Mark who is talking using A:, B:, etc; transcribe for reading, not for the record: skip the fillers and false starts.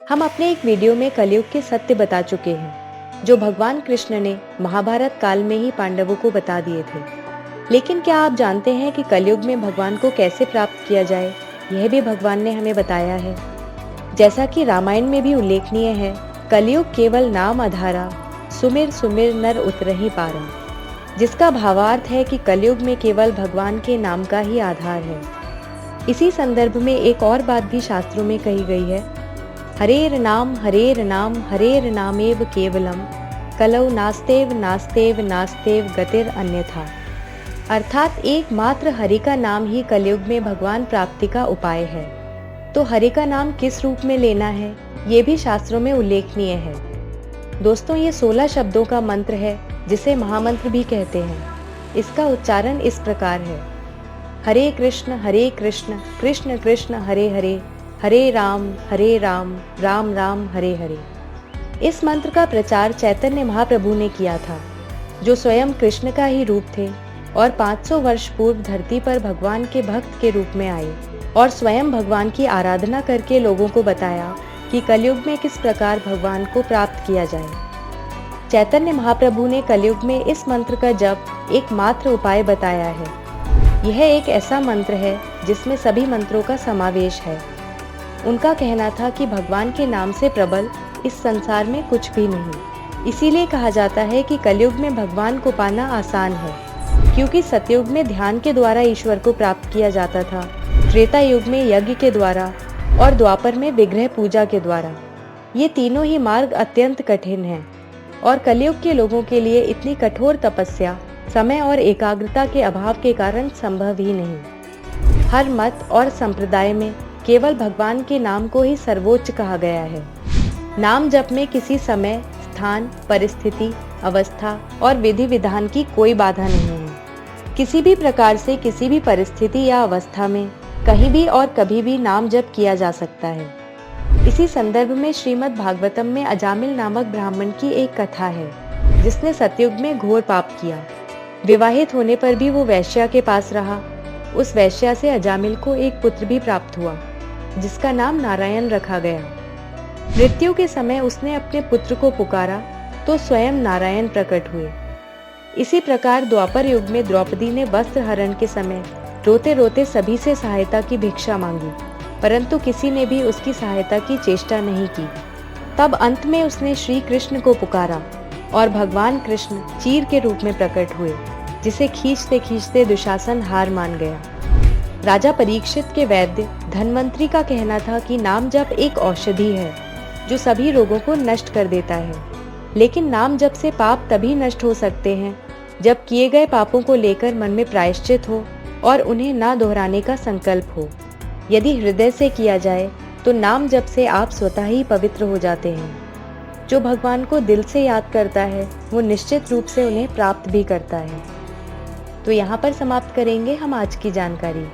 A: हम अपने एक वीडियो में कलयुग के सत्य बता चुके हैं, जो भगवान कृष्ण ने महाभारत काल में ही पांडवों को बता दिए थे। लेकिन क्या आप जानते हैं कि कलयुग में भगवान को कैसे प्राप्त किया जाए? यह भी भगवान ने हमें बताया है। जैसा कि रामायण में भी उल्लेखनीय है, कलयुग केवल नाम आधारा, सुमिर सुमिर नर उतरहि पारा, जिसका भावार्थ है कि कलयुग में केवल भगवान के नाम का ही आधार है। इसी संदर्भ में एक और बात भी शास्त्रों में कही गई है, हरेर नाम हरेर नामेव केवलम, कलौ नास्तेव नास्तेव नास्तेव गतिर अन्यथा। अर्थात एकमात्र हरि का नाम ही कलयुग में भगवान प्राप्ति का उपाय है। तो हरि का नाम किस रूप में लेना है, ये भी शास्त्रों में उल्लेखनीय है। दोस्तों, ये 16 शब्दों का मंत्र है, जिसे महामंत्र भी कहते हैं। इसका उच्चारण इस प्रकार है, हरे कृष्ण कृष्ण कृष्ण हरे हरे, हरे राम राम राम हरे हरे। इस मंत्र का प्रचार चैतन्य महाप्रभु ने किया था, जो स्वयं कृष्ण का ही रूप थे और 500 वर्ष पूर्व धरती पर भगवान के भक्त के रूप में आए और स्वयं भगवान की आराधना करके लोगों को बताया कि कलयुग में किस प्रकार भगवान को प्राप्त किया जाए। चैतन्य महाप्रभु ने कलयुग में इस मंत्र का जप एकमात्र उपाय बताया है। यह एक ऐसा मंत्र है जिसमें सभी मंत्रों का समावेश है। उनका कहना था कि भगवान के नाम से प्रबल इस संसार में कुछ भी नहीं। इसीलिए कहा जाता है कि कलयुग में भगवान को पाना आसान है, क्योंकि सतयुग में ध्यान के द्वारा ईश्वर को प्राप्त किया जाता था, त्रेता युग में यज्ञ के द्वारा और द्वापर में विग्रह पूजा के द्वारा। ये तीनों ही मार्ग अत्यंत कठिन हैं और कलयुग के लोगों के लिए इतनी कठोर तपस्या समय और एकाग्रता के अभाव के कारण संभव ही नहीं। हर मत और संप्रदाय में केवल भगवान के नाम को ही सर्वोच्च कहा गया है। नाम जप में किसी समय, स्थान, परिस्थिति, अवस्था और विधि विधान की कोई बाधा नहीं है। किसी भी प्रकार से किसी भी परिस्थिति या अवस्था में कहीं भी और कभी भी नाम जप किया जा सकता है। इसी संदर्भ में श्रीमद् भागवतम में अजामिल नामक ब्राह्मण की एक कथा है, जिसने सतयुग में घोर पाप किया। विवाहित होने पर भी वो वैश्या के पास रहा। उस वैश्या से अजामिल को एक पुत्र भी प्राप्त हुआ, जिसका नाम नारायण रखा गया। मृत्यु के समय उसने अपने पुत्र को पुकारा तो स्वयं नारायण प्रकट हुए। इसी प्रकार द्वापर युग में द्रौपदी ने वस्त्र हरण के समय रोते रोते सभी से सहायता की भिक्षा मांगी, परंतु किसी ने भी उसकी सहायता की चेष्टा नहीं की। तब अंत में उसने श्री कृष्ण को पुकारा और भगवान कृष्ण चीर के रूप में प्रकट हुए, जिसे खींचते खींचते दुशासन हार मान गया। राजा परीक्षित के वैद्य धन्वंतरी का कहना था कि नाम जप एक औषधि है, जो सभी रोगों को नष्ट कर देता है। लेकिन नाम जप से पाप तभी नष्ट हो सकते हैं जब किए गए पापों को लेकर मन में प्रायश्चित हो और उन्हें ना दोहराने का संकल्प हो। यदि हृदय से किया जाए तो नाम जप से आप स्वतः ही पवित्र हो जाते हैं। जो भगवान को दिल से याद करता है, वो निश्चित रूप से उन्हें प्राप्त भी करता है। तो यहाँ पर समाप्त करेंगे हम आज की जानकारी।